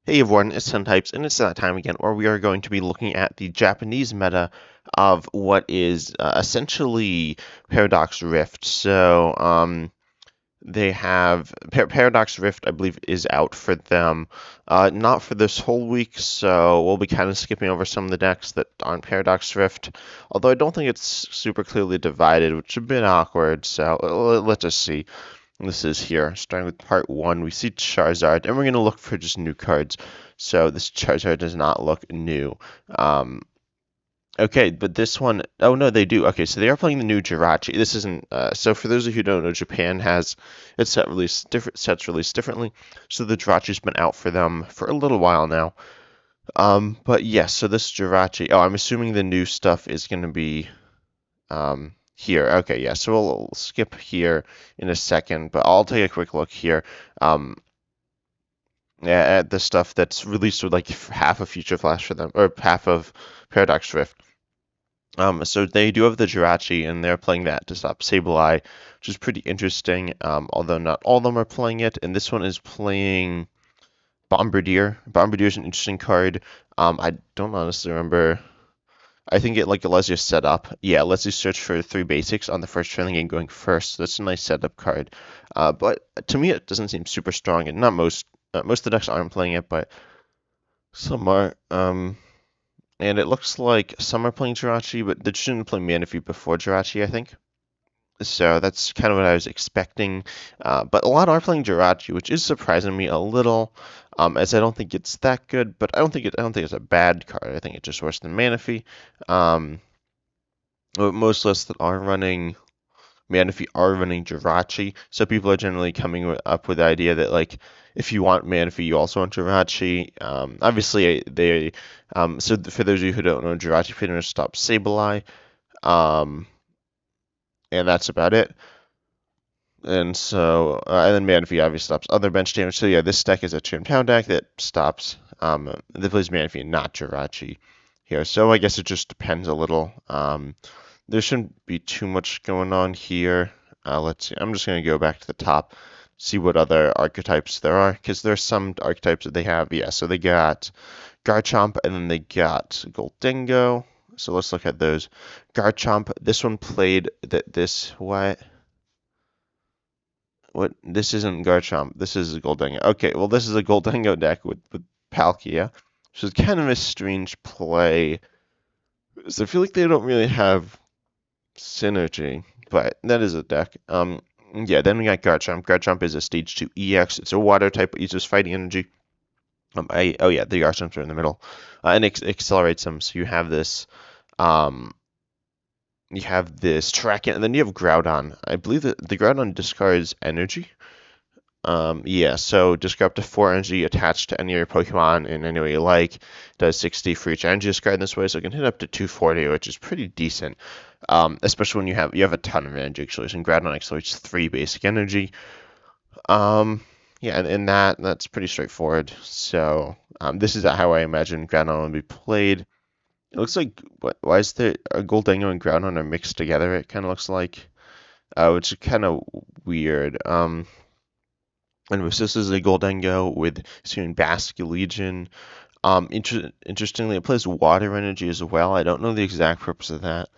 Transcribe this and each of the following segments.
Hey everyone, it's Types, and it's that time again where we are going to be looking at the Japanese meta of what is essentially Paradox Rift. They have Paradox Rift, I believe, is out for them, not for this whole week, so we'll be kind of skipping over some of the decks that aren't Paradox Rift. Although I don't think it's super clearly divided, which is a bit awkward, so let's just see. This is here, starting with part one. We see Charizard, and we're going to look for just new cards. So this Charizard does not look new. Um, okay, but this one, oh no, they do. Okay, so they are playing the new Jirachi. This isn't, so for those of you who don't know, Japan has its sets released differently. So the Jirachi's been out for them for a little while now. But yes, so this Jirachi, oh, I'm assuming the new stuff is going to be here. Okay, yeah, so we'll skip here in a second, but I'll take a quick look here um, at the stuff that's released with like half of Future Flash for them, or half of Paradox Rift. So they do have the Jirachi, and they're playing that to stop Sableye, which is pretty interesting, although not all of them are playing it, and this one is playing Bombardier. Bombardier is an interesting card. I don't honestly remember. I think it like allows you to set up. Yeah, it lets you search for three basics on the first turn of the game going first. So that's a nice setup card. But to me, it doesn't seem super strong, and not most of the decks aren't playing it, but some are. And it looks like some are playing Jirachi, but they shouldn't play Manaphy before Jirachi, I think. So that's kind of what I was expecting. But a lot are playing Jirachi, which is surprising me a little, as I don't think it's that good. But I don't think it's a bad card. I think it's just worse than Manaphy. But most lists that are running Manaphy are running Jirachi, so people are generally coming up with the idea that like if you want Manaphy, you also want Jirachi. Obviously, for those of you who don't know, Jirachi pretty much stops Sableye. Um, and that's about it. And then Manaphy obviously stops other bench damage. So yeah, this deck is a Chien-Pao deck that stops that plays Manaphy, not Jirachi here. So I guess it just depends a little. There shouldn't be too much going on here. Let's see. I'm just going to go back to the top, see what other archetypes there are, because there's some archetypes that they have. Yeah, so they got Garchomp, and then they got Gholdengo. So let's look at those. Garchomp, this one played this, what? What? This isn't Garchomp. This is a Gholdengo. Okay, well, this is a Gholdengo deck with Palkia, which is kind of a strange play. So I feel like they don't really have synergy, but that is a deck. Yeah, then we got Garchomp. Garchomp is a stage 2 EX. It's a water type, but uses fighting energy. Oh yeah, the Garchomps are in the middle, and it accelerates them. So um, you have this track, and then you have Groudon. I believe that the Groudon discards energy. Yeah, so discard up to 4 energy attached to any of your Pokemon in any way you like. Does 60 for each energy discard this way, so it can hit up to 240, which is pretty decent. Especially when you have a ton of energy acceleration. Groudon accelerates 3 basic energy. Yeah, and that's pretty straightforward. So this is how I imagine Groudon will be played. It looks like why is there a Gholdengo and Groudon are mixed together? It kind of looks like, which is kind of weird. And this is a Gholdengo with Searing Basque Legion. Interestingly, it plays water energy as well. I don't know the exact purpose of that.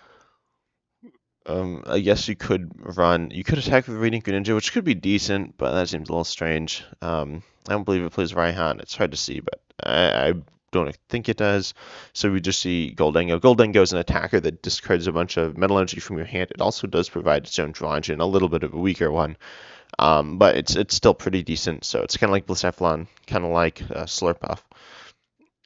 I guess you could attack with Radiant Greninja, which could be decent, but that seems a little strange. I don't believe it plays Raihan. It's hard to see, but I don't think it does. So we just see Gholdengo. Gholdengo is an attacker that discards a bunch of metal energy from your hand. It also does provide its own draw engine, a little bit of a weaker one. But it's still pretty decent. So it's kind of like Blisseythlon, kind of like Slurpuff.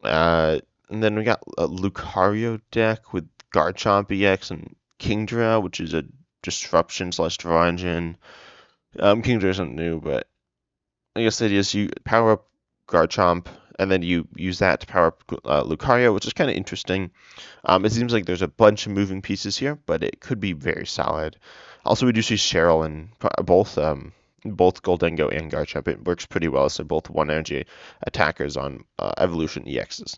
And then we got a Lucario deck with Garchomp EX and Kingdra, which is a disruption slash draw engine. Kingdra isn't new, but I guess the idea is you power up Garchomp, and then you use that to power up Lucario, which is kind of interesting. It seems like there's a bunch of moving pieces here, but it could be very solid. Also, we do see Cheryl in both Gholdengo and Garchomp. It works pretty well, so both one energy attackers on Evolution EXs.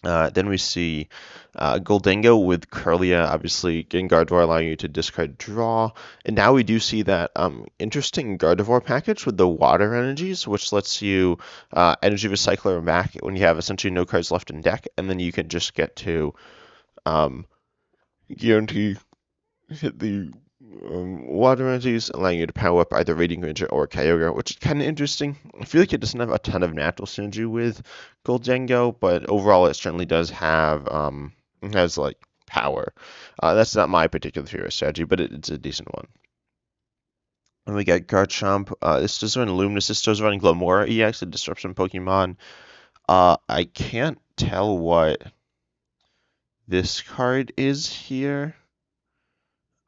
Then we see Gholdengo with Curlia, obviously getting Gardevoir allowing you to discard draw. And now we do see that interesting Gardevoir package with the water energies, which lets you energy recycler back when you have essentially no cards left in deck, and then you can just get to um, guarantee hit the water energies, allowing you to power up either Radiant Ranger or Kyogre, which is kind of interesting. I feel like it doesn't have a ton of natural synergy with Gholdengo, but overall it certainly does have it has like power. That's not my particular favorite strategy, but it's a decent one. And we got Garchomp. This does run Luminous. This does run Glamora EX, a Disruption Pokemon. I can't tell what this card is here.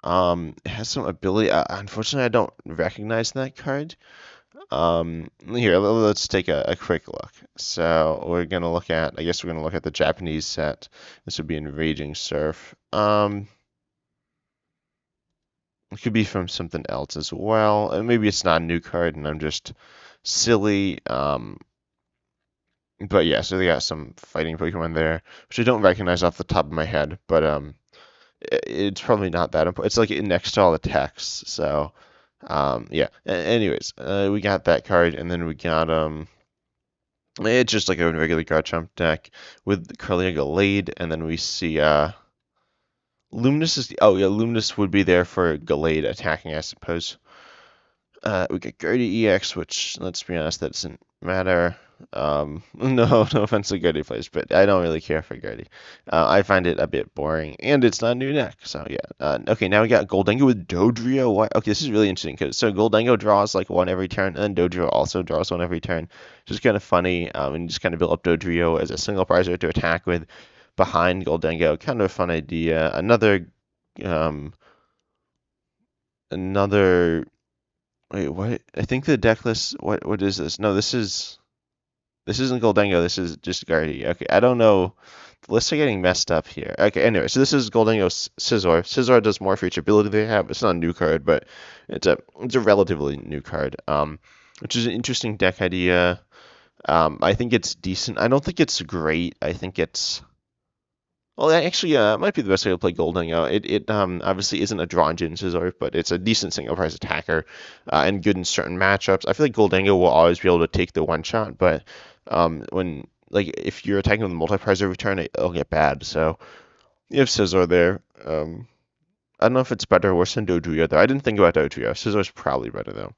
It has some ability. Unfortunately, I don't recognize that card. Here, let's take a quick look. So we're gonna look at, I guess we're gonna look at the Japanese set. This would be Enraging Surf. It could be from something else as well. And maybe it's not a new card, and I'm just silly. But yeah, so they got some fighting Pokemon there, which I don't recognize off the top of my head, but it's probably not that important. It's like next to all the text. So, yeah. Anyways, we got that card, and then we got it's just like a regular Garchomp deck with Curlia Gallade, and then we see Luminous is oh yeah, Luminous would be there for Gallade attacking, I suppose. We got Gertie EX, which, let's be honest, that doesn't matter. No offense to Gertie players, but I don't really care for Gertie. I find it a bit boring, and it's not a new deck, so yeah. Okay, now we got Gholdengo with Dodrio. What? Okay, this is really interesting, because so Gholdengo draws like one every turn, and then Dodrio also draws one every turn, which is kind of funny, and you just kind of build up Dodrio as a single prizer to attack with behind Gholdengo. Kind of a fun idea. Um, another Wait, what? I think the deck list. What is this? No, this isn't Gholdengo. This is just Guardy. Okay, I don't know. The lists are getting messed up here. Okay, anyway, so this is Gholdengo Scizor. Scizor does more for each ability they have. It's not a new card, but it's a relatively new card. Which is an interesting deck idea. I think it's decent. I don't think it's great. I think it's well, actually, it might be the best way to play Gholdengo. It obviously isn't a draw engine Scizor, but it's a decent single prize attacker and good in certain matchups. I feel like Gholdengo will always be able to take the one shot, but when like if you're attacking with a multi-prize every turn, it'll get bad. So you have Scizor there. I don't know if it's better or worse than Dodrio though. I didn't think about Dodrio. Scizor's probably better though.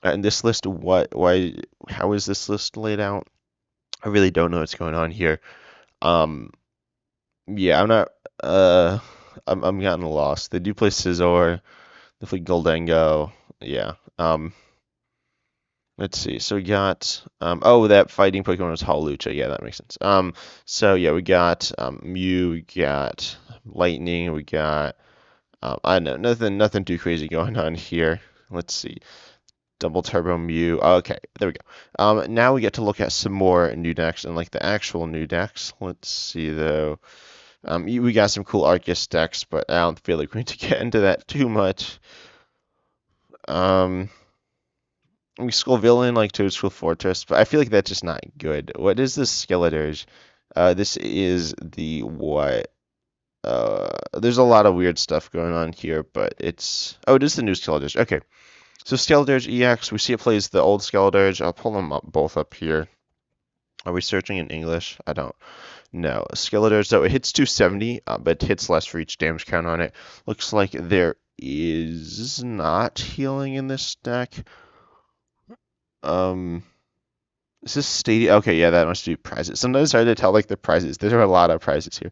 And this list, how is this list laid out? I really don't know what's going on here. Um, Yeah, I'm not. I'm getting lost. They do play Scizor. They play Gholdengo. Yeah. Let's see. So we got. Oh, that fighting Pokemon was Hawlucha. Yeah, that makes sense. So yeah, we got Mew. We got Lightning. We got. I don't know, nothing too crazy going on here. Let's see. Double Turbo Mew. Oh, okay, there we go. Now we get to look at some more new decks and like the actual new decks. Let's see though. We got some cool Arceus decks, but I don't feel like we need to get into that too much. Um, we Skull Villain like Toadstool Fortress, but I feel like that's just not good. What is this Skeledirge? This is the what? There's a lot of weird stuff going on here, but it's it is the new Skeledirge. Okay, so Skeledirge EX, we see it plays the old Skeledirge. I'll pull them up both up here. Are we searching in English? I don't. No, Skeledirge, so it hits 270, but hits less for each damage count on it. Looks like there is not healing in this deck. Is this Stadia? Okay, yeah, that must be prizes. Sometimes it's hard to tell, like, the prizes. There are a lot of prizes here.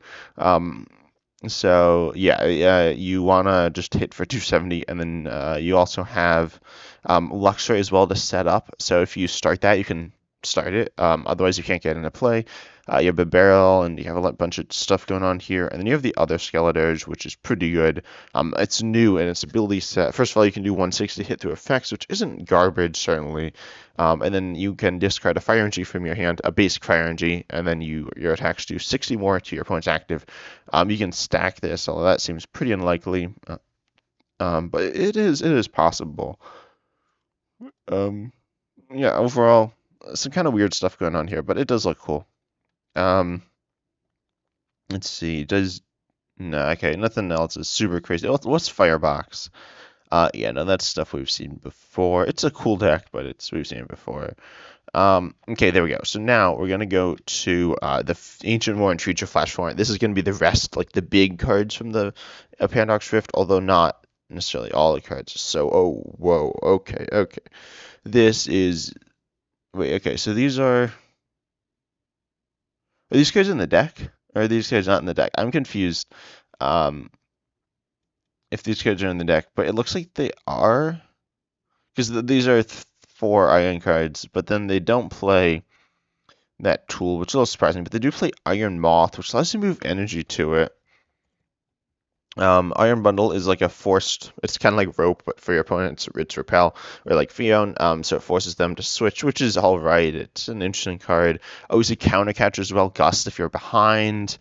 So, yeah, you want to just hit for 270, and then you also have Luxray as well to set up. So if you start that, you can start it. Otherwise, you can't get into play. You have a barrel, and you have a bunch of stuff going on here. And then you have the other Skeledirge, which is pretty good. It's new, and its ability set. First of all, you can do 160 hit through effects, which isn't garbage, certainly. And then you can discard a Fire Energy from your hand, a basic Fire Energy, and then your attacks do 60 more to your opponent's active. You can stack this, although that seems pretty unlikely. But it is possible. Yeah, overall, some kind of weird stuff going on here, but it does look cool. Um, Let's see. Does no? Okay, nothing else is super crazy. What's Firebox? Yeah, no, that's stuff we've seen before. It's a cool deck, but we've seen it before. Okay, there we go. So now we're gonna go to the Ancient War and Future Flash format. This is gonna be the rest, like the big cards from the Paradox Rift, although not necessarily all the cards. So, oh, whoa, okay, okay. This is wait, okay. So are these cards in the deck, or are these cards not in the deck? I'm confused. Um, if these cards are in the deck, but it looks like they are, because these are four Iron cards, but then they don't play that tool, which is a little surprising, but they do play Iron Moth, which allows you to move energy to it. Iron Bundle is like a forced, it's kind of like Rope, but for your opponent, it's Repel, or like Fion, so it forces them to switch, which is alright. It's an interesting card. Obviously, counter catcher as well, Gust if you're behind,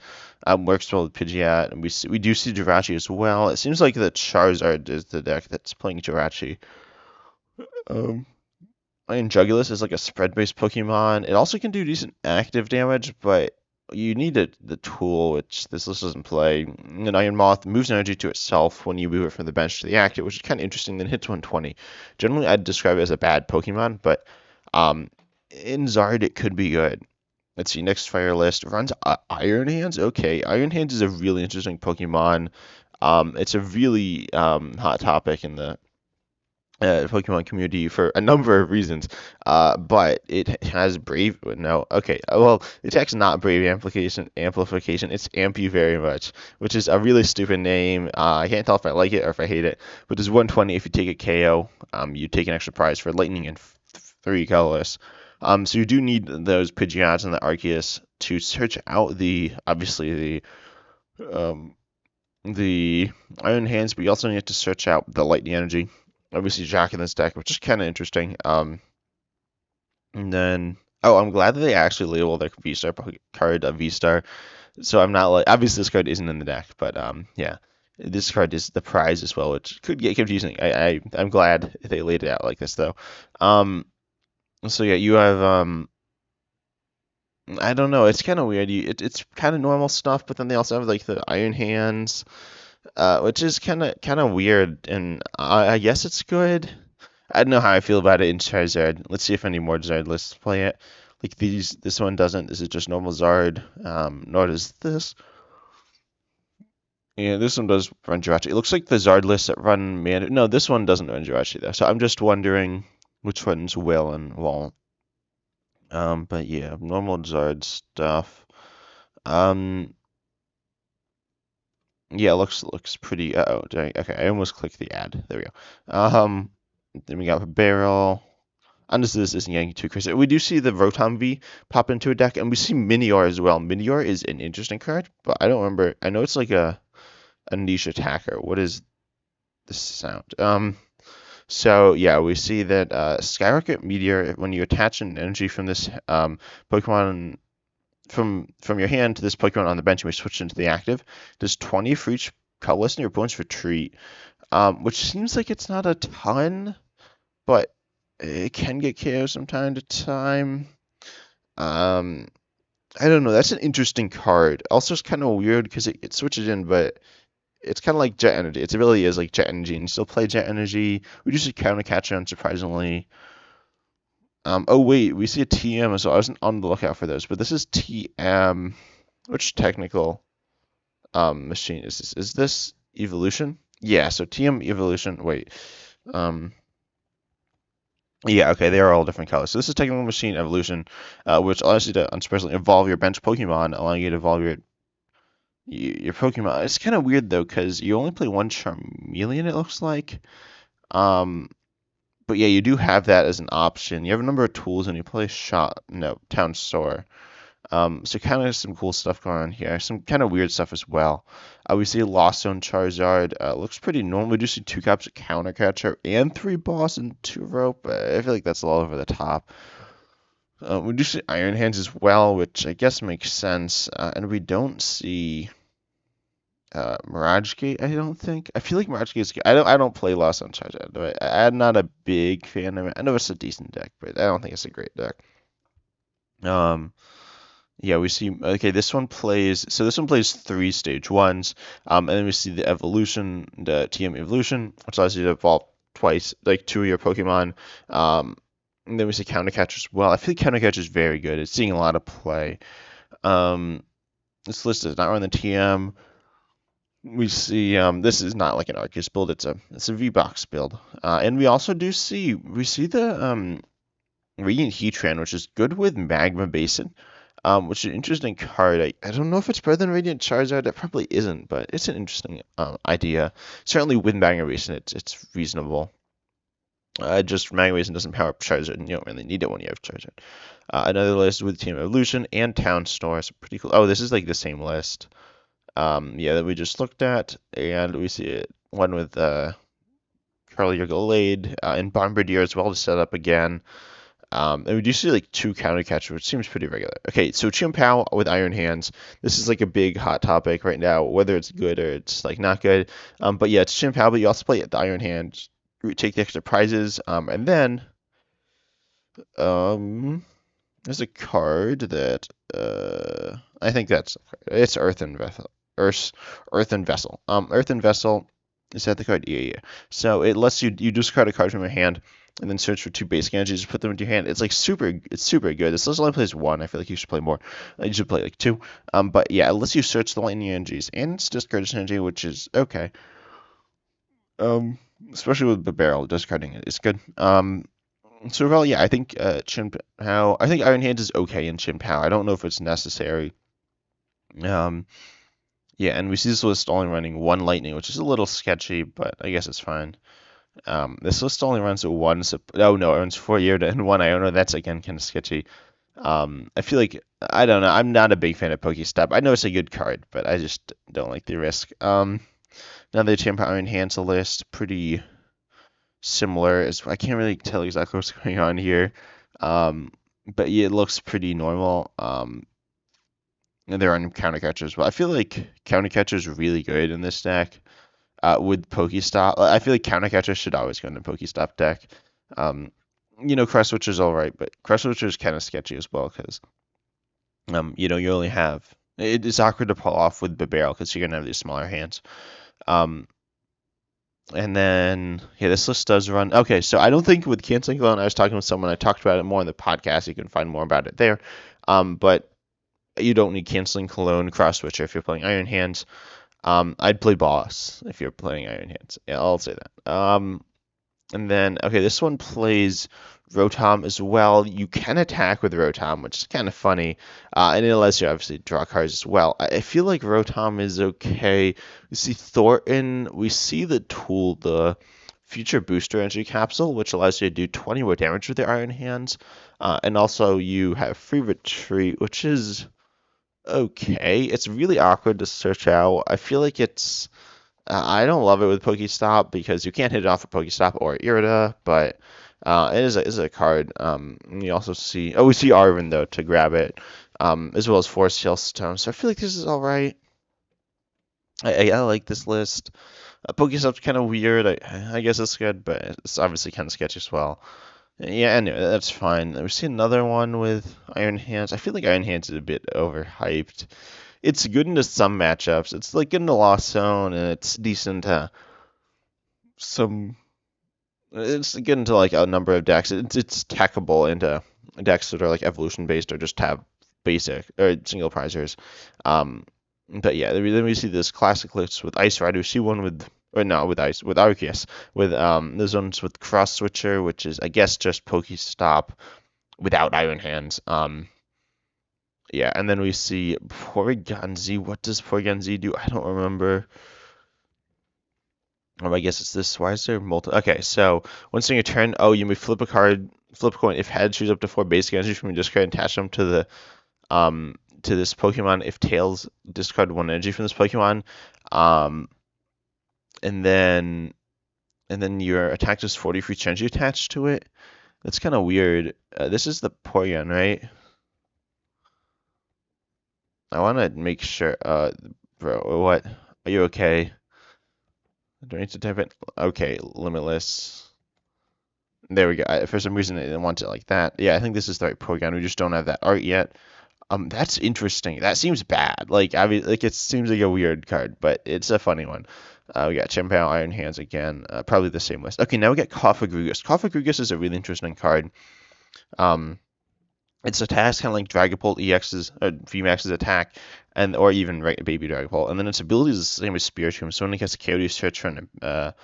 works well with Pidgeot, and we do see Jirachi as well. It seems like the Charizard is the deck that's playing Jirachi. Um, Iron Jugulis is like a spread-based Pokemon. It also can do decent active damage, but you need the tool, which this list doesn't play. An Iron Moth moves energy to itself when you move it from the bench to the active, which is kind of interesting. Then hits 120. Generally, I'd describe it as a bad Pokemon, but in Zard, it could be good. Let's see, next fire list runs Iron Hands. Okay, Iron Hands is a really interesting Pokemon. It's a really hot topic in the Pokemon community for a number of reasons. But it has Brave. No, okay. Well, the tech's not Brave Amplification. It's Amp You Very Much, which is a really stupid name. I can't tell if I like it or if I hate it. But there's 120 if you take a KO. You take an extra prize for Lightning and 3 colorless. So you do need those Pidgeots and the Arceus to search out um, the Iron Hands, but you also need to search out the Lightning Energy. Obviously, Jack in this deck, which is kind of interesting. And then, oh, I'm glad that they actually label their V-Star card a V-Star. So I'm not like, obviously this card isn't in the deck, but yeah, this card is the prize as well, which could get confusing. I'm glad they laid it out like this though. So yeah, you have I don't know, it's kind of weird. It's kind of normal stuff, but then they also have like the Iron Hands, which is kind of weird, and I guess it's good. I don't know how I feel about it in Charizard. Let's see if any more Zard lists play it. Like this one doesn't. This is just normal Zard. Nor does this. Yeah, this one does run Jirachi. It looks like the Zard lists that run Man. No, this one doesn't run Jirachi though. So I'm just wondering which ones will and won't. But yeah, normal Zard stuff. Um, yeah, looks pretty. Uh-oh, okay, I almost clicked the ad. There we go. Then we got Barrel. And this isn't getting too crazy. We do see the Rotom V pop into a deck, and we see Minior as well. Minior is an interesting card, but I don't remember. I know it's like a niche attacker. What is this sound? So yeah, we see that Skyrocket Meteor, when you attach an energy from this Pokemon from your hand to this Pokemon on the bench, and we switch into the active, does 20 for each colorless in your opponent's retreat, which seems like it's not a ton, but it can get KO from time to time. I don't know. That's an interesting card. Also, it's kind of weird because it switches in, but it's kind of like Jet Energy. Its ability is like Jet Energy, and you still play Jet Energy. We do see Counter Catcher, unsurprisingly. Oh wait, we see a TM as well. I wasn't on the lookout for those, but this is TM. Which technical machine is this? Is this Evolution? Yeah, so TM Evolution. Wait. Um, Yeah, okay, they are all different colors. So this is Technical Machine Evolution, which allows you to unsurprisingly evolve your bench Pokemon, allowing you to evolve your Pokemon. It's kind of weird though, because you only play one Charmeleon, it looks like. Um, but yeah, you do have that as an option. You have a number of tools, and you play Town Store. So kind of some cool stuff going on here. Some kind of weird stuff as well. We see Lost Zone Charizard. Looks pretty normal. We do see 2 copies of Counter Catcher and 3 Boss and 2 Rope. I feel like that's a lot over the top. We do see Iron Hands as well, which I guess makes sense. And we don't see Mirage Gate, I don't think. I feel like Mirage Gate is good. I don't play Lost Zone Charizard. I'm not a big fan of it. I know it's a decent deck, but I don't think it's a great deck. Yeah, we see. Okay, this one plays. So this one plays three stage ones, and then we see the evolution, the TM evolution, which allows you to evolve twice, like two of your Pokemon. Um, and then we see counter catch as well. I feel like counter catch is very good. It's seeing a lot of play. Um, this list does not run the TM. We see this is not like an Arceus build. It's a V-Box build. And we see the Radiant Heatran, which is good with Magma Basin. Which is an interesting card. I don't know if it's better than Radiant Charizard. It probably isn't, but it's an interesting idea. Certainly, with Magma Basin, it's reasonable. Just Magma Basin doesn't power up Charizard, and you don't really need it when you have Charizard. Another list with Team Evolution and Town Store. So pretty cool. Oh, this is like the same list. Yeah, that we just looked at, and we see it one with Charlie Glade and Bombardier as well to set up again. And we do see like two counter catchers, which seems pretty regular. Okay, so Chien-Pao with Iron Hands. This is like a big hot topic right now, whether it's good or it's like not good. But yeah, it's Chien-Pao, but you also play the Iron Hand, take the extra prizes, and then um, there's a card that I think it's Earthen Vessel. Earthen Vessel. Earthen Vessel. Is that the card? Yeah, yeah. So it lets you discard a card from your hand and then search for two basic energies, just put them into your hand. It's super good. This list only plays one. I feel like you should play more. You should play like two. But yeah, it lets you search the lightning energies and it's discard this energy, which is okay. Especially with the barrel, discarding it is good. So overall, yeah, I think Chien-Pao. I think Iron Hands is okay in Chien-Pao. I don't know if it's necessary. Um, yeah, and we see this list only running one lightning, which is a little sketchy, but I guess it's fine. This list only runs one. Oh no, it runs 4 Yoda and one Iona. That's again kind of sketchy. I feel like I don't know. I'm not a big fan of Pokestop. I know it's a good card, but I just don't like the risk. Another Chien-Pao Iron Hands list, pretty similar. I can't really tell exactly what's going on here. But yeah, it looks pretty normal. And they're on counter catchers. Well, I feel like counter catcher is really good in this deck. With Pokestop, I feel like counter catcher should always go in the Pokestop deck. Cross Switcher's all right, but Cross Switcher is kind of sketchy as well because you only have it's awkward to pull off with the barrel because you're gonna have these smaller hands. And then yeah, this list does run. Okay, so I don't think with canceling clone, I was talking with someone. I talked about it more in the podcast. You can find more about it there. But you don't need canceling cologne cross switcher if you're playing Iron Hands. I'd play boss if you're playing Iron Hands. Yeah, I'll say that. And then okay, this one plays Rotom as well. You can attack with Rotom, which is kind of funny, and it lets you obviously draw cards as well. I feel like Rotom is okay. We see Thornton. We see the tool, the Future Booster Energy Capsule, which allows you to do 20 more damage with your Iron Hands, and also you have Free Retreat, which is okay. It's really awkward to search out. I feel like I don't love it with Pokestop because you can't hit it off of Pokestop or Irida, but it is a card. We also see we see Arven though to grab it, as well as Force Hailstone. So I feel like this is all right. I like this list. Pokestop's kind of weird. I guess it's good, but it's obviously kind of sketchy as well. Yeah, anyway, that's fine. We see another one with Iron Hands. I feel like Iron Hands is a bit overhyped. It's good into some matchups. It's like good into Lost Zone, and it's decent to some. It's good into like a number of decks. It's techable into decks that are like evolution based or just have basic or single prizers. But yeah, then we see this classic list with Ice Rider. We see one with or no with Ice with Arceus with there's ones with Cross Switcher, which is I guess just Pokestop without Iron Hands. Yeah, and then we see Porygon-Z. What does Porygon-Z do? I don't remember. I guess it's this. Why is there multiple? Okay, so once during your turn, you may flip a card, flip a coin. If heads, choose up to 4 basic energies from your discard and attach them to this Pokemon. If tails, discard 1 energy from this Pokemon. And then your attack does 40 for each energy attached to it. That's kind of weird. This is the Porygon, right? I want to make sure. Bro, what? Are you okay? Do I need to type it? Okay, limitless. There we go. For some reason, I didn't want it like that. Yeah, I think this is the right Porygon. We just don't have that art yet. That's interesting. That seems bad. Like, I mean, like it seems like a weird card, but it's a funny one. We got Chien-Pao, Iron Hands again. Probably the same list. Okay, now we get Cofagrigus. Cofagrigus is a really interesting card. Um, its attacks kind of like Dragapult EX's or VMAX's attack, and or even Baby Dragapult, and then its ability is the same as Spiritomb, so it only gets Chaotic Search for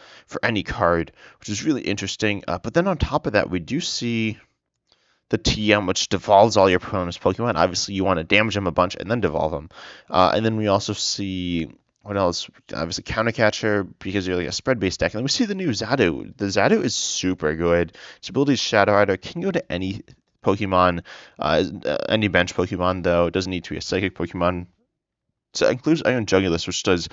any card, which is really interesting. But then on top of that, we do see the TM, which devolves all your opponent's Pokemon. Obviously, you want to damage them a bunch and then devolve them. And then we also see what else? Obviously, Counter Catcher because you're like a spread-based deck. And then we see the new Xatu. The Xatu is super good. Its ability is Shadow Rider. Can go to any Pokemon, any bench Pokemon though. It doesn't need to be a Psychic Pokemon. So it includes Iron Jungulus, which does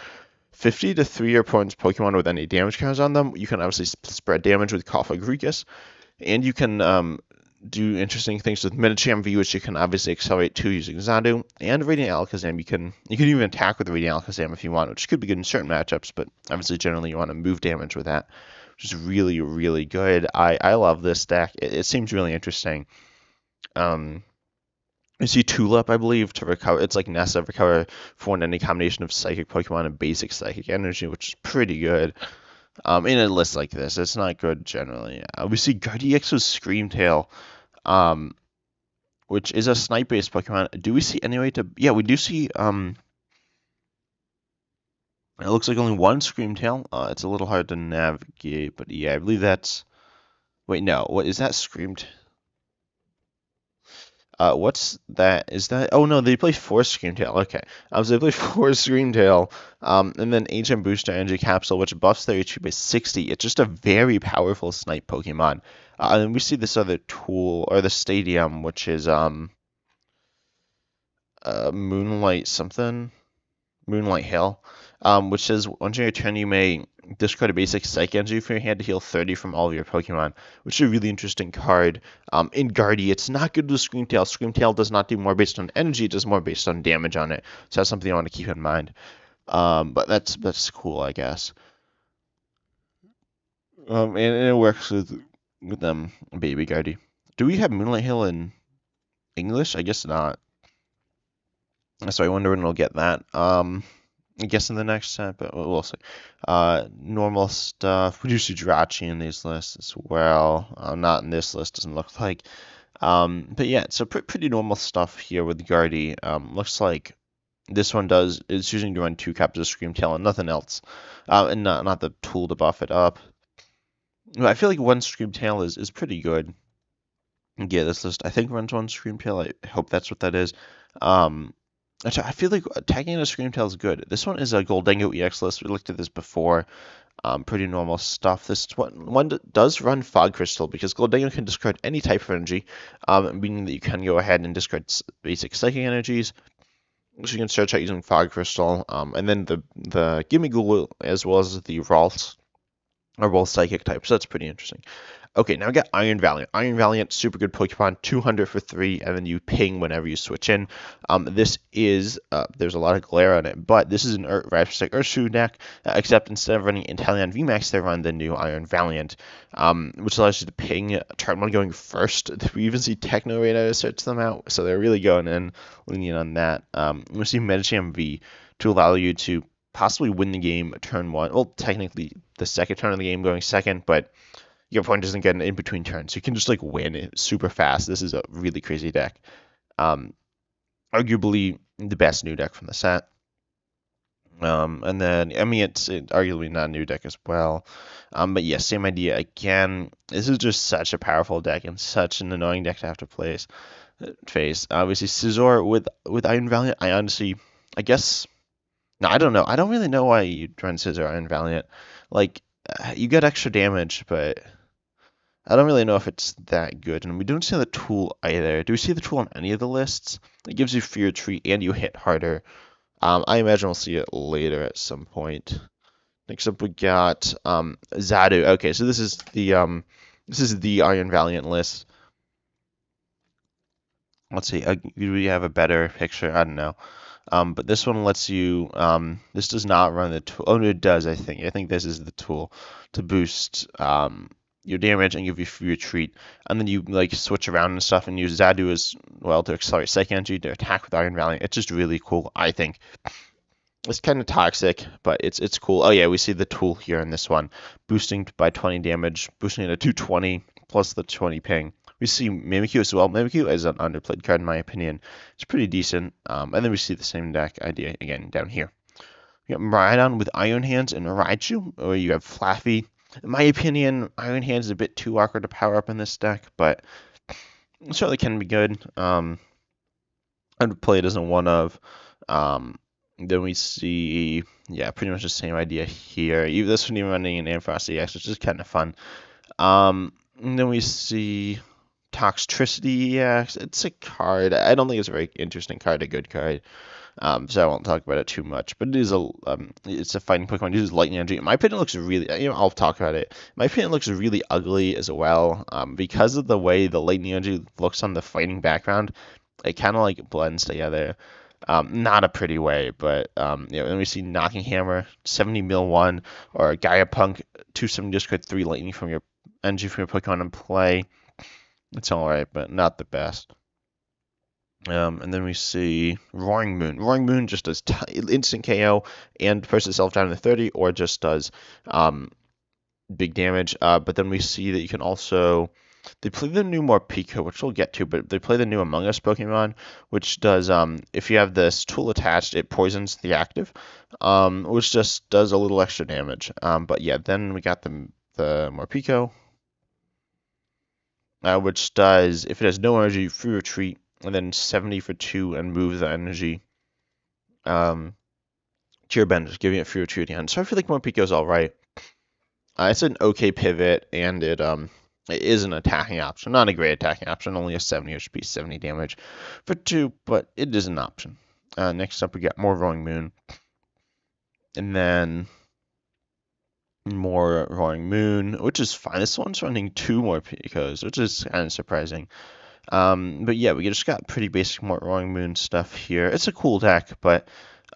50 to 3 your opponent's Pokemon with any damage counters on them. You can obviously spread damage with Cofagrigus, and you can do interesting things with Medicham V, which you can obviously accelerate to using Xatu, and Radiant Alakazam. You can even attack with Radiant Alakazam if you want, which could be good in certain matchups, but obviously generally you want to move damage with that, which is really, really good. I love this deck. It seems really interesting. You see Tulip, I believe, to recover. It's like Nessa, recover for any combination of Psychic Pokemon and basic Psychic Energy, which is pretty good. In a list like this, it's not good generally. We see Gardevoir's Screamtail, which is a snipe-based Pokemon. Do we see any way to? Yeah, we do see. It looks like only one Screamtail. It's a little hard to navigate, but yeah, I believe that's. Wait, no. What is that? Screamed. What's that? Is that? Oh no, they play 4 Screamtail. Okay, so they play 4 Screamtail, and then Ancient Booster Energy Capsule, which buffs their HP by 60. It's just a very powerful snipe Pokemon. And then we see this other tool or the Stadium, which is Moonlight something. Moonlight Hill, which says once in your turn you may discard a basic Psych Energy from your hand to heal 30 from all of your Pokemon, which is a really interesting card. In Guardy, it's not good with Screamtail. Screamtail does not do more based on energy, it does more based on damage on it. So that's something I want to keep in mind. But that's cool, I guess. And it works with them, Baby Guardy. Do we have Moonlight Hill in English? I guess not. So I wonder when we'll get that. I guess in the next set, but we'll see. Normal stuff. We do see Jirachi in these lists as well. Not in this list, doesn't look like. But yeah, so pretty normal stuff here with Guardy. Looks like this one is choosing to run 2 copies of Screamtail and nothing else. And not the tool to buff it up. I feel like one Screamtail is pretty good. Yeah, this list I think runs 1 Screamtail. I hope that's what that is. I feel like tagging a Screamtail is good. This one is a Gholdengo EX list. We looked at this before. Pretty normal stuff. This one does run Fog Crystal because Gholdengo can discard any type of energy, meaning that you can go ahead and discard basic Psychic Energies. So you can search out using Fog Crystal. And then the Gimmighoul as well as the Ralts are both Psychic types. So that's pretty interesting. Okay, now we got Iron Valiant. Iron Valiant, super good Pokemon, 200 for 3, and then you ping whenever you switch in. This is, there's a lot of glare on it, but this is an Rapid Urshifu deck, except instead of running Inteleon VMAX, they run the new Iron Valiant, which allows you to ping turn 1 going first. We even see Techno Radar search them out, so they're really going in, leaning on that. We see Medicham V to allow you to possibly win the game turn 1. Well, technically the second turn of the game going second, but your opponent doesn't get an in-between turn, so you can just like win it super fast. This is a really crazy deck. Arguably the best new deck from the set. And then, I mean, it's arguably not a new deck as well. But yeah, same idea. Again, this is just such a powerful deck and such an annoying deck to have to face. Obviously, Scizor with Iron Valiant, I guess, no, I don't know. I don't really know why you'd run Scizor Iron Valiant. Like, you get extra damage, but I don't really know if it's that good. And we don't see the tool either. Do we see the tool on any of the lists? It gives you Fear Tree and you hit harder. I imagine we'll see it later at some point. Next up we got Xatu. Okay, so this is the Iron Valiant list. Let's see. Do we have a better picture? I don't know. But this one lets you. This does not run the tool. Oh, no, it does. I think this is the tool to boost your damage and give you free retreat. And then you like switch around and stuff and use Zadu as well to accelerate Psychic Energy to attack with Iron Valiant. It's just really cool, I think. It's kind of toxic, but it's cool. Oh yeah, we see the tool here in this one, boosting by 20 damage, boosting it to 220 plus the 20 ping. We see Mimikyu as well. Mimikyu is an underplayed card in my opinion. It's pretty decent. And then we see the same deck idea again down here. You got Miraidon with Iron Hands and Raichu, or you have Flaffy. In my opinion, Iron Hands is a bit too awkward to power up in this deck, but it certainly can be good. I would play it as a one of. Then we see, yeah, pretty much the same idea here. This one even running an Ampharos EX, which is kind of fun. And then we see Toxtricity EX. It's a card. I don't think it's a very interesting card, a good card. So I won't talk about it too much. But it is it's a fighting Pokemon. It uses Lightning Energy. In my opinion, it looks really, I'll talk about it. In my opinion, it looks really ugly as well. Because of the way the Lightning Energy looks on the fighting background, it kind of like blends together. Not a pretty way, but then we see Knocking Hammer, 70 mil 1, or Gaiapunk, 270 discard 3 lightning from your energy from your Pokemon in play. It's alright, but not the best. And then we see Roaring Moon. Roaring Moon just does instant KO and puts itself down to 30, or just does big damage. But then we see that you can also... They play the new Morpeko, which we'll get to, but they play the new Among Us Pokemon, which does, if you have this tool attached, it poisons the active, which just does a little extra damage. But yeah, then we got the Morpeko, which does, if it has no energy, free retreat, and then 70 for 2 and move the energy to your bench, giving it free retreat again. So I feel like Morpeko is alright. It's an okay pivot, and it is an attacking option. Not a great attacking option, only a 70 HP, 70 damage for 2, but it is an option. Next up, we got more Roaring Moon. And then more Roaring Moon, which is fine. This one's running 2 more Picos, which is kind of surprising. But yeah, we just got pretty basic more Roaring Moon stuff here. It's a cool deck, but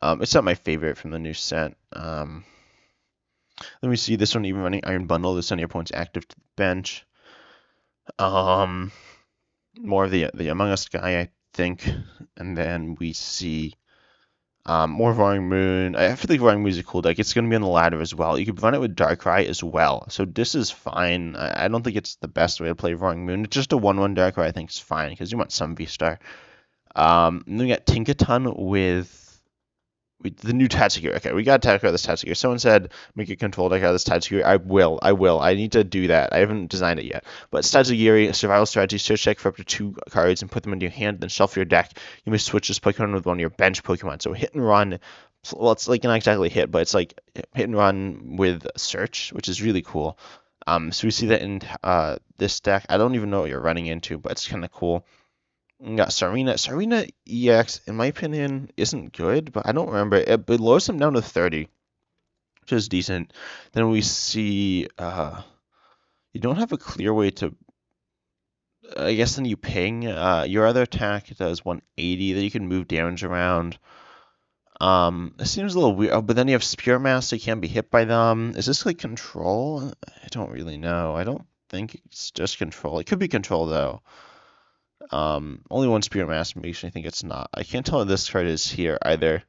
it's not my favorite from the new set. Then we see this one even running Iron Bundle. This on your opponent's active to the bench. More of the Among Us guy, I think, and then we see more Roaring Moon. I feel like Roaring Moon is a cool deck. It's going to be on the ladder as well. You could run it with Darkrai as well, so this is fine. I don't think it's the best way to play Roaring Moon. It's just a 1/1 Darkrai. I think is fine because you want some V-Star. And then we got Tinkaton with the new Tatsugiri. Okay, we got to talk about this Tatsugiri. Someone said make a control deck out of this Tatsugiri. I will. I need to do that. I haven't designed it yet. But Tatsugiri, survival strategy, search deck for up to 2 cards and put them into your hand, then shuffle your deck. You may switch this Pokemon with one of your bench Pokemon. So hit and run. Well, it's like not exactly hit, but it's like hit and run with search, which is really cool. So we see that in this deck. I don't even know what you're running into, but it's kind of cool. We got Sarina. Sarina EX, in my opinion, isn't good, but I don't remember. It lowers them down to 30, which is decent. Then we see you don't have a clear way to... I guess then you ping. Your other attack does 180, then you can move damage around. It seems a little weird. Oh, but then you have Spirit Mass, so you can't be hit by them. Is this like control? I don't really know. I don't think it's just control. It could be control, though. Only one Spirit Mass makes me think it's not. I can't tell if this card is here either.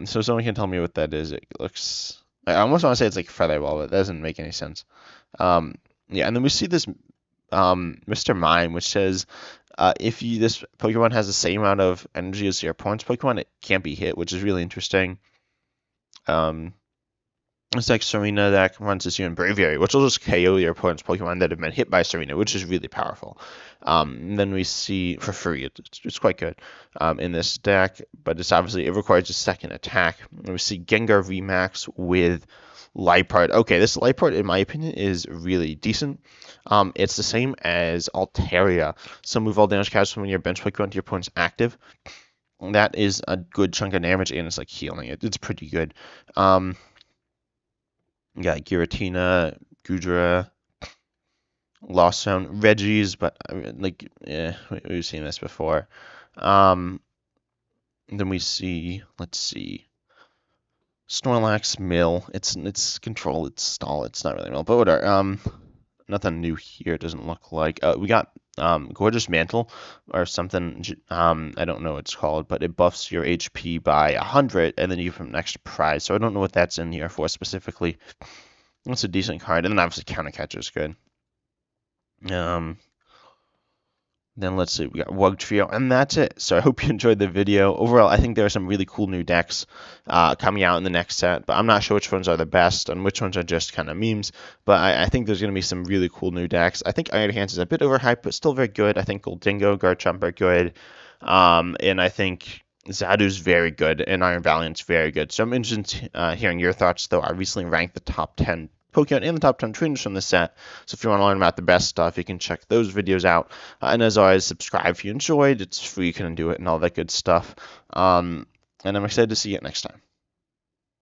So someone can tell me what that is. It looks... I almost want to say it's like Featherball, but that doesn't make any sense. Yeah, and then we see this Mr. Mime, which says if this Pokemon has the same amount of energy as your opponent's Pokemon, it can't be hit, which is really interesting. It's like Serena that runs this here in Braviary, which will just KO your opponent's Pokemon that have been hit by Serena, which is really powerful. And then we see, for free, it's quite good in this deck, but it's obviously, it requires a second attack. And we see Gengar VMAX with Liepard. Okay, this Liepard, in my opinion, is really decent. It's the same as Altaria. So move all damage cards from your bench Pokemon to your opponent's active. That is a good chunk of damage, and it's like healing it. It's pretty good. You got Giratina, Gudra, Lost Sound, Reggie's, but like, yeah, we've seen this before. Then we see, let's see, Snorlax, Mill. It's control, it's stall, it's not really Mill, but whatever. nothing new here. It doesn't look like. We got Gorgeous Mantle or something. I don't know what it's called, but it buffs your HP by 100, and then you get an extra prize. So I don't know what that's in here for specifically. That's a decent card, and then obviously Counter Catcher is good. Then let's see, we got Wug Trio, and that's it. So I hope you enjoyed the video. Overall, I think there are some really cool new decks coming out in the next set, but I'm not sure which ones are the best and which ones are just kind of memes. But I think there's going to be some really cool new decks. I think Iron Hands is a bit overhyped, but still very good. I think Gholdengo, Garchomp are good. And I think Zadu's very good, and Iron Valiant's very good. So I'm interested in hearing your thoughts, though. I recently ranked the top 10 Pokemon and the top 10 trainers from the set. So if you want to learn about the best stuff, you can check those videos out. And as always, subscribe if you enjoyed. It's free, you can do it, and all that good stuff. And I'm excited to see you next time.